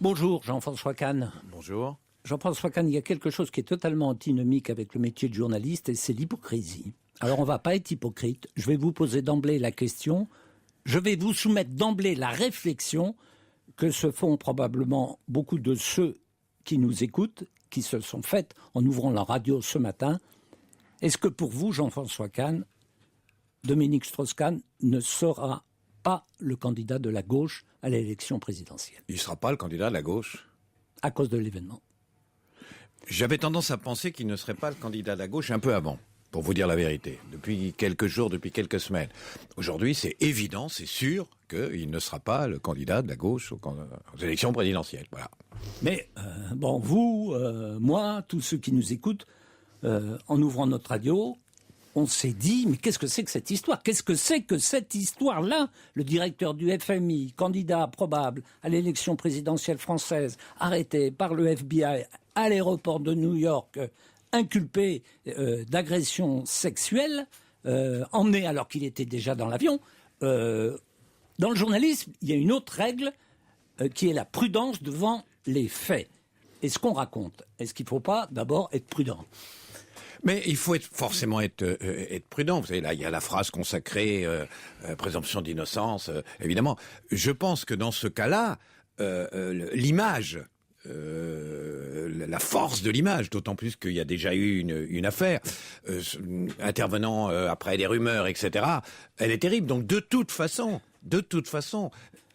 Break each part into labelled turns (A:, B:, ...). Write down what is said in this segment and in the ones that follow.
A: Bonjour Jean-François Kahn.
B: Bonjour.
A: Jean-François Kahn, il y a quelque chose qui est totalement antinomique avec le métier de journaliste et c'est l'hypocrisie. Alors on ne va pas être hypocrite, je vais vous poser d'emblée la question, je vais vous soumettre d'emblée la réflexion que se font probablement beaucoup de ceux qui nous écoutent, qui se sont faites en ouvrant la radio ce matin. Est-ce que pour vous, Jean-François Kahn, Dominique Strauss-Kahn ne sera pas le candidat de la gauche à l'élection présidentielle?
B: Il ne sera pas le candidat de la gauche.
A: À cause de l'événement.
B: J'avais tendance à penser qu'il ne serait pas le candidat de la gauche un peu avant, pour vous dire la vérité, depuis quelques jours, depuis quelques semaines. Aujourd'hui, c'est évident, c'est sûr qu'il ne sera pas le candidat de la gauche aux élections présidentielles. Voilà.
A: Mais bon, vous, moi, tous ceux qui nous écoutent, en ouvrant notre radio, on s'est dit, mais qu'est-ce que c'est que cette histoire? Qu'est-ce que c'est que cette histoire-là? Le directeur du FMI, candidat probable à l'élection présidentielle française, arrêté par le FBI à l'aéroport de New York, inculpé d'agression sexuelle, emmené alors qu'il était déjà dans l'avion. Dans le journalisme, il y a une autre règle qui est la prudence devant les faits. Et ce qu'on raconte, est-ce qu'il ne faut pas d'abord être prudent?
B: Mais il faut forcément être prudent. Vous savez, là, il y a la phrase consacrée, présomption d'innocence, évidemment. Je pense que dans ce cas-là, l'image, la force de l'image, d'autant plus qu'il y a déjà eu une affaire, intervenant après des rumeurs, etc., elle est terrible. Donc, de toute façon,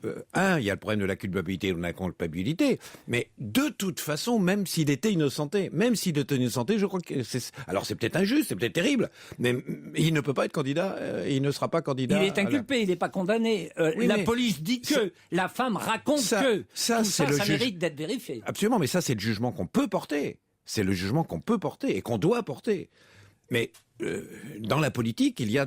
B: il y a le problème de la culpabilité ou de la culpabilité, mais de toute façon, même s'il était innocenté, je crois que alors c'est peut-être injuste, c'est peut-être terrible, mais il ne peut pas être candidat, il ne sera pas candidat.
A: Il est inculpé, il n'est pas condamné.
B: Oui,
A: la police dit que, la femme raconte que. Ça mérite d'être vérifié.
B: Absolument, mais ça c'est le jugement qu'on peut porter. C'est le jugement qu'on peut porter et qu'on doit porter. Mais dans la politique, il y a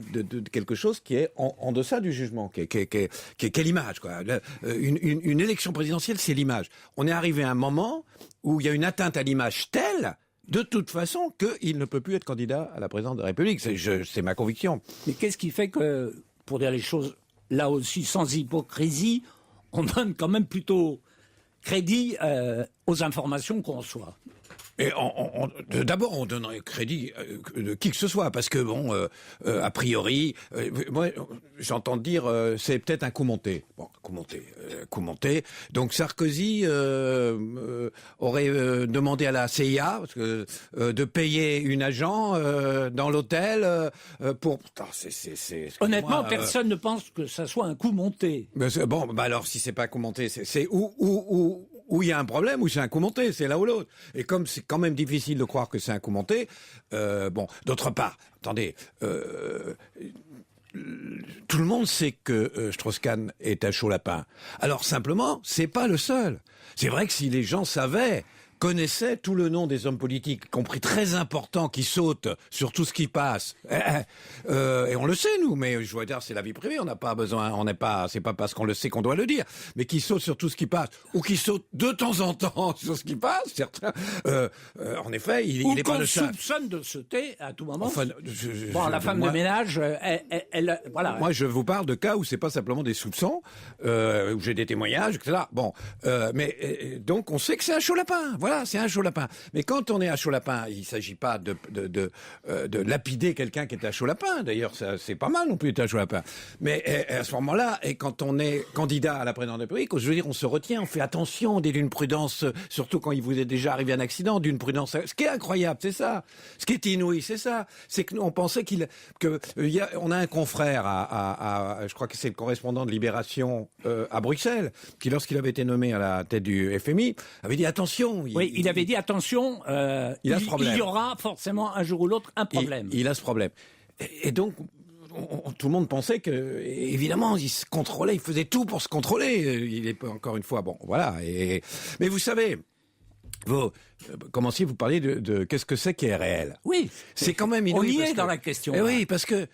B: quelque chose qui est en deçà du jugement, qui est l'image, quoi. Une élection présidentielle, c'est l'image. On est arrivé à un moment où il y a une atteinte à l'image telle, de toute façon, qu'il ne peut plus être candidat à la présidence de la République. C'est ma conviction.
A: Mais qu'est-ce qui fait que, pour dire les choses là aussi sans hypocrisie, on donne quand même plutôt crédit aux informations qu'on reçoit?
B: Et d'abord, on donne crédit de qui que ce soit, parce que bon, a priori, moi, j'entends dire, c'est peut-être un coup monté. Bon, coup monté. Donc Sarkozy aurait demandé à la CIA parce que, de payer une agent dans l'hôtel pour. Putain,
A: honnêtement, personne ne pense que ça soit un coup monté.
B: Mais bon, bah alors si c'est pas un coup monté, c'est où il y a un problème, où c'est un coup monté, c'est là ou l'autre. Et comme c'est quand même difficile de croire que c'est un coup monté, bon, d'autre part, attendez, tout le monde sait que Strauss-Kahn est un chaud lapin. Alors simplement, c'est pas le seul. C'est vrai que si les gens connaissaient tout le nom des hommes politiques, y compris très importants, qui sautent sur tout ce qui passe. Et on le sait, nous, mais je veux dire, c'est la vie privée, on n'a pas besoin, c'est pas parce qu'on le sait qu'on doit le dire, mais qui sautent sur tout ce qui passe, ou qui sautent de temps en temps sur ce qui passe, certains, en effet, il est pas le seul.
A: Ou qu'on soupçonne de sauter à tout moment.
B: Enfin,
A: la femme de ménage, voilà.
B: Moi, je vous parle de cas où c'est pas simplement des soupçons, où j'ai des témoignages, etc. Bon, mais donc on sait que c'est un chaud lapin, voilà. C'est un chaud lapin. Mais quand on est à chaud lapin, il s'agit pas de lapider quelqu'un qui est à chaud lapin. D'ailleurs, c'est pas mal non plus d'être à chaud lapin. Mais à ce moment-là, et quand on est candidat à la présidence de la République, je veux dire, on se retient, on fait attention, on est d'une prudence, surtout quand il vous est déjà arrivé un accident, d'une prudence. Ce qui est incroyable, c'est ça. Ce qui est inouï, c'est ça. C'est que nous, on pensait on a un confrère je crois que c'est le correspondant de Libération à Bruxelles, qui lorsqu'il avait été nommé à la tête du FMI, avait dit attention.
A: Oui, il avait dit attention, il y aura forcément un jour ou l'autre un problème.
B: Il a ce problème. Et donc, tout le monde pensait que, évidemment, il se contrôlait, il faisait tout pour se contrôler. Il est encore une fois, bon, voilà. Mais vous savez, vous commenciez, vous parliez de qu'est-ce que c'est qui est réel.
A: Oui.
B: C'est quand même
A: inouï. On y est dans la question.
B: Oui, parce que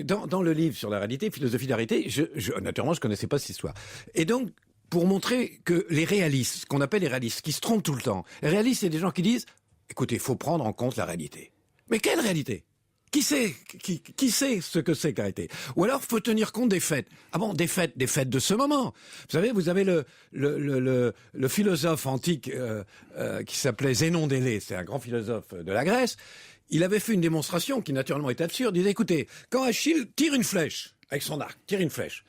B: dans le livre sur la réalité, philosophie de la réalité, naturellement, je connaissais pas cette histoire. Et donc, pour montrer que les réalistes, ce qu'on appelle les réalistes, qui se trompent tout le temps, les réalistes, c'est des gens qui disent, écoutez, il faut prendre en compte la réalité. Mais quelle réalité? Qui sait ce que c'est qu'arrêter? Ou alors, faut tenir compte des fêtes. Ah bon, des fêtes de ce moment. Vous savez, vous avez le philosophe antique qui s'appelait Zénon d'Élée, c'est un grand philosophe de la Grèce. Il avait fait une démonstration qui naturellement est absurde. Il disait, écoutez, quand Achille tire une flèche avec son arc, tire une flèche,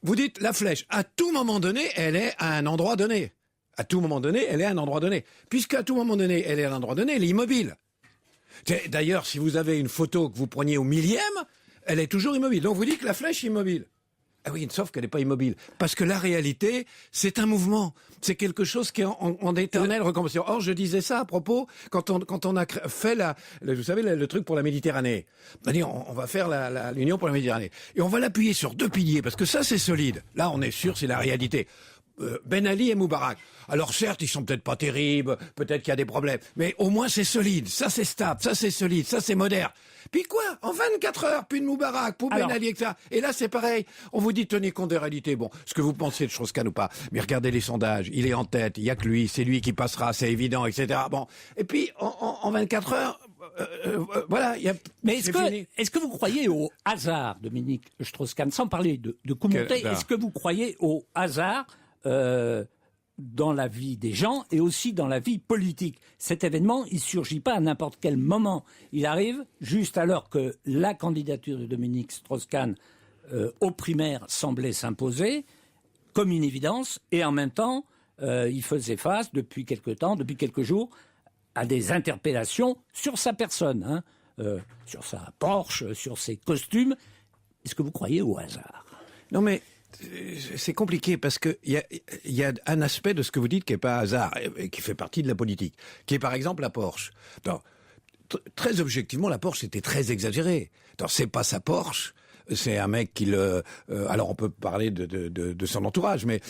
B: vous dites la flèche, à tout moment donné, elle est à un endroit donné. À tout moment donné, elle est à un endroit donné. Puisqu'à tout moment donné, elle est à un endroit donné, elle est immobile. D'ailleurs, si vous avez une photo que vous preniez au millième, elle est toujours immobile. Donc vous dites que la flèche est immobile. Ah oui, sauf qu'elle n'est pas immobile. Parce que la réalité, c'est un mouvement. C'est quelque chose qui est en éternelle recommençation. Or, je disais ça à propos, quand on a fait vous savez, le truc pour la Méditerranée. On va faire l'Union pour la Méditerranée. Et on va l'appuyer sur 2 piliers, parce que ça, c'est solide. Là, on est sûr, c'est la réalité. Ben Ali et Moubarak. Alors certes, ils sont peut-être pas terribles, peut-être qu'il y a des problèmes, mais au moins c'est solide, ça c'est stable, ça c'est solide, ça c'est moderne. Puis quoi? En 24 heures, puis de Moubarak, pour Ben Ali, etc. Et là c'est pareil, on vous dit tenez compte des réalités. Bon, ce que vous pensez de Strauss-Kahn ou pas, mais regardez les sondages, il est en tête, il y a que lui, c'est lui qui passera, c'est évident, etc. Bon, et puis en 24 heures, voilà,
A: mais est-ce que vous croyez au hasard, Dominique Strauss-Kahn, sans parler de commenter, est-ce que vous croyez au hasard dans la vie des gens et aussi dans la vie politique? Cet événement, il ne surgit pas à n'importe quel moment. Il arrive juste alors que la candidature de Dominique Strauss-Kahn aux primaires semblait s'imposer comme une évidence, et en même temps, il faisait face depuis quelques jours, à des interpellations sur sa personne, sur sa Porsche, sur ses costumes. Est-ce que vous croyez au hasard?
B: Non mais c'est compliqué parce que il y a un aspect de ce que vous dites qui est pas hasard et qui fait partie de la politique, qui est par exemple la Porsche. Alors, très objectivement, la Porsche était très exagérée. Alors, c'est pas sa Porsche. C'est un mec qui alors on peut parler de son entourage, mais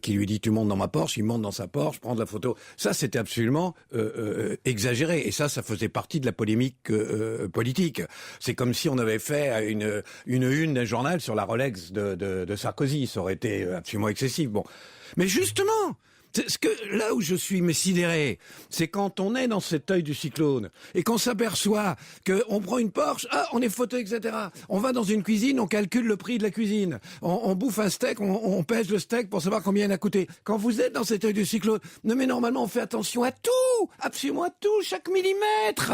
B: qui lui dit tu montes dans ma Porsche, il monte dans sa Porsche, prend de la photo. Ça c'était absolument exagéré, et ça faisait partie de la polémique politique. C'est comme si on avait fait une d'un journal sur la Rolex de Sarkozy, ça aurait été absolument excessif. Bon, mais justement. Là où je suis sidéré, c'est quand on est dans cet œil du cyclone et qu'on s'aperçoit qu'on prend une Porsche, on est photo, etc. On va dans une cuisine, on calcule le prix de la cuisine. On bouffe un steak, on pèse le steak pour savoir combien il a coûté. Quand vous êtes dans cet œil du cyclone, non mais normalement on fait attention à tout, absolument à tout, chaque millimètre.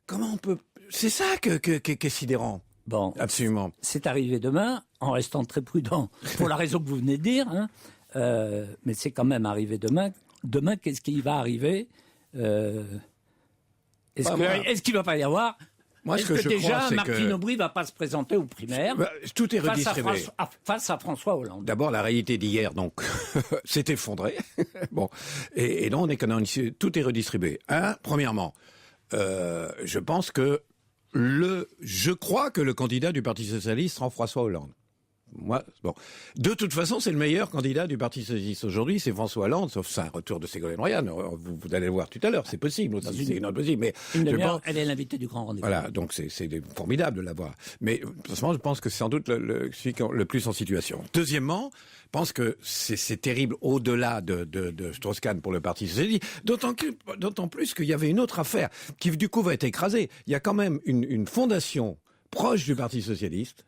B: Comment on peut... C'est ça qui est sidérant.
A: Bon,
B: absolument.
A: C'est arrivé demain, en restant très prudent, pour la raison que vous venez de dire, mais c'est quand même arrivé demain. Demain, qu'est-ce qui va arriver? Est-ce qu'il va pas y avoir?
B: Moi,
A: est-ce que déjà Martine Aubry va pas se présenter aux primaires?
B: Tout est redistribué.
A: Face à François Hollande.
B: D'abord, la réalité d'hier, donc, s'est effondrée. Bon, et donc, tout est redistribué. Premièrement, je pense que je crois que le candidat du Parti socialiste sera François Hollande. Moi, bon. De toute façon, c'est le meilleur candidat du Parti socialiste aujourd'hui, c'est François Hollande, sauf c'est un retour de Ségolène Royal. Vous allez le voir tout à l'heure, c'est possible aussi, c'est non possible. Mais
A: elle est l'invitée du grand rendez-vous.
B: Voilà, donc c'est formidable de la voir. Mais franchement, je pense que c'est sans doute celui le plus en situation. Deuxièmement, je pense que c'est terrible au-delà de Strauss-Kahn pour le Parti socialiste, d'autant plus qu'il y avait une autre affaire qui du coup va être écrasée. Il y a quand même une fondation proche du Parti socialiste,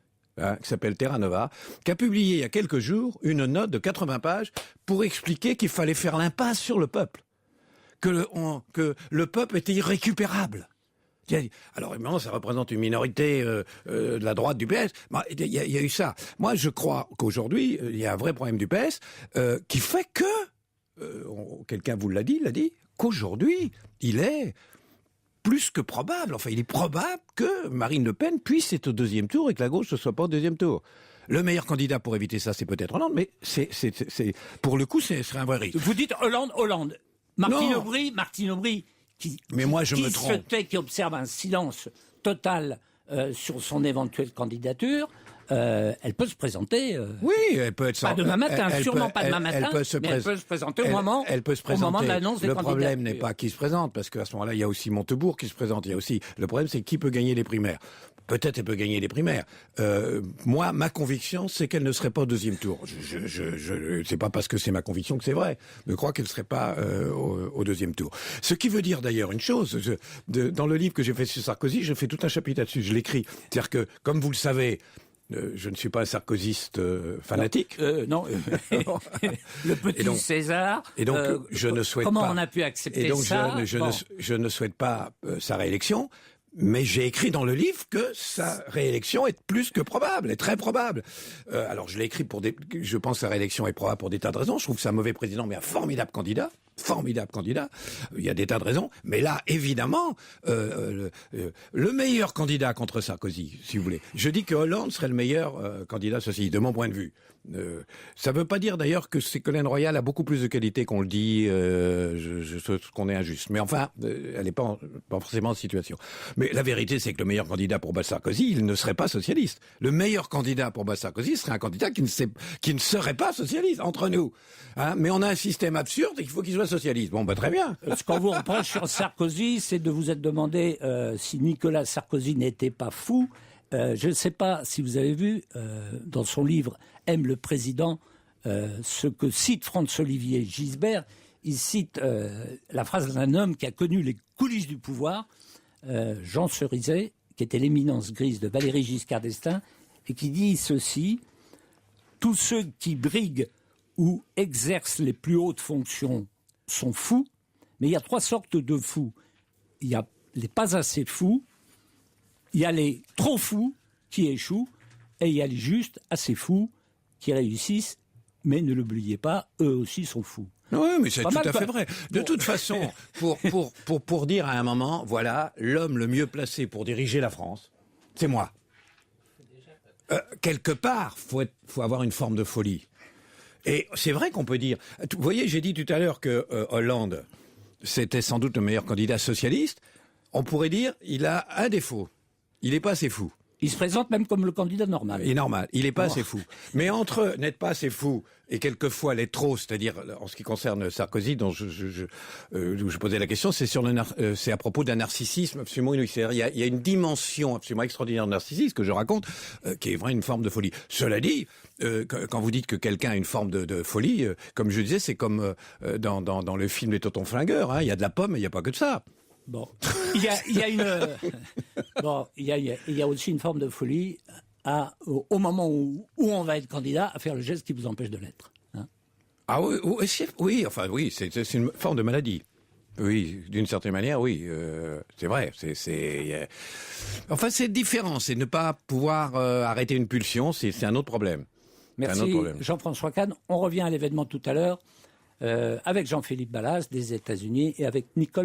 B: qui s'appelle Terra Nova, qui a publié il y a quelques jours une note de 80 pages pour expliquer qu'il fallait faire l'impasse sur le peuple, que le peuple était irrécupérable. Alors évidemment, ça représente une minorité de la droite du PS. Il y a eu ça. Moi, je crois qu'aujourd'hui, il y a un vrai problème du PS qui fait que, quelqu'un vous l'a dit, qu'aujourd'hui, il est plus que probable, enfin il est probable que Marine Le Pen puisse être au deuxième tour et que la gauche ne soit pas au deuxième tour. Le meilleur candidat pour éviter ça, c'est peut-être Hollande, mais pour le coup, ce serait un vrai risque.
A: Vous dites Hollande. Martine Aubry, qui observe un silence total sur son éventuelle candidature, elle peut se présenter.
B: Oui, elle peut être
A: pas demain matin, sûrement pas demain matin. Mais elle peut se présenter au moment de l'annonce des candidatures.
B: Le problème n'est pas qui se présente, parce qu'à ce moment-là, il y a aussi Montebourg qui se présente. Il y a aussi le problème, c'est qui peut gagner les primaires. Peut-être elle peut gagner les primaires. Moi, ma conviction, c'est qu'elle ne serait pas au deuxième tour. C'est pas parce que c'est ma conviction que c'est vrai. Je crois qu'elle ne serait pas au deuxième tour. Ce qui veut dire d'ailleurs une chose. Dans le livre que j'ai fait sur Sarkozy, je fais tout un chapitre là-dessus. Je l'écris. C'est-à-dire que, comme vous le savez, je ne suis pas un sarkozyste fanatique.
A: Non, le petit
B: donc,
A: César.
B: Et donc, je ne souhaite
A: comment
B: pas.
A: on a pu accepter
B: et donc,
A: ça
B: je ne souhaite pas sa réélection. Mais j'ai écrit dans le livre que sa réélection est plus que probable, est très probable. Alors je l'ai écrit je pense que sa réélection est probable pour des tas de raisons. Je trouve que c'est un mauvais président, mais un formidable candidat. Formidable candidat. Il y a des tas de raisons. Mais là, évidemment, le meilleur candidat contre Sarkozy, si vous voulez. Je dis que Hollande serait le meilleur candidat socialiste, de mon point de vue. Ça ne veut pas dire d'ailleurs que Ségolène Royal a beaucoup plus de qualité qu'on le dit, qu'on est injuste. Mais enfin, elle n'est pas forcément en situation. Mais la vérité, c'est que le meilleur candidat pour Sarkozy, il ne serait pas socialiste. Le meilleur candidat pour Sarkozy serait un candidat qui ne serait pas socialiste, entre nous. Hein, mais on a un système absurde et qu'il faut qu'il soit socialiste. Bon, très bien.
A: Ce qu'on vous reproche sur Sarkozy, c'est de vous être demandé si Nicolas Sarkozy n'était pas fou. Je ne sais pas si vous avez vu dans son livre « Aime le président » ce que cite Franz-Olivier Gisbert. Il cite la phrase d'un homme qui a connu les coulisses du pouvoir, Jean Cerizet, qui était l'éminence grise de Valéry Giscard d'Estaing, et qui dit ceci: « Tous ceux qui briguent ou exercent les plus hautes fonctions sont fous, mais il y a trois sortes de fous. Il y a les pas assez fous, il y a les trop fous qui échouent, et il y a les juste assez fous qui réussissent, mais ne l'oubliez pas, eux aussi sont fous. »
B: Oui, mais c'est tout à fait vrai. De toute façon, pour dire à un moment, voilà, l'homme le mieux placé pour diriger la France, c'est moi. Quelque part, faut avoir une forme de folie. Et c'est vrai qu'on peut dire... Vous voyez, j'ai dit tout à l'heure que Hollande, c'était sans doute le meilleur candidat socialiste. On pourrait dire, il a un défaut. Il n'est pas assez fou.
A: Il se présente même comme le candidat normal.
B: Il est normal, il n'est pas assez fou. Mais entre n'être pas assez fou et quelquefois l'être trop, c'est-à-dire en ce qui concerne Sarkozy, dont je posais la question, c'est à propos d'un narcissisme absolument inouï. Il y a une dimension absolument extraordinaire de narcissisme que je raconte, qui est vraiment une forme de folie. Cela dit, quand vous dites que quelqu'un a une forme de folie, comme je disais, c'est comme dans le film Les Tontons Flingueurs, hein, il y a de la pomme, mais il n'y a pas que de ça.
A: Bon, il y a aussi une forme de folie au moment où on va être candidat à faire le geste qui vous empêche de l'être. Hein.
B: Ah oui, c'est une forme de maladie. Oui, d'une certaine manière, oui, c'est vrai. Enfin, c'est différent. C'est ne pas pouvoir arrêter une pulsion. C'est un autre problème.
A: Merci, Jean-François Kahn. On revient à l'événement tout à l'heure avec Jean-Philippe Ballas des États-Unis et avec Nicole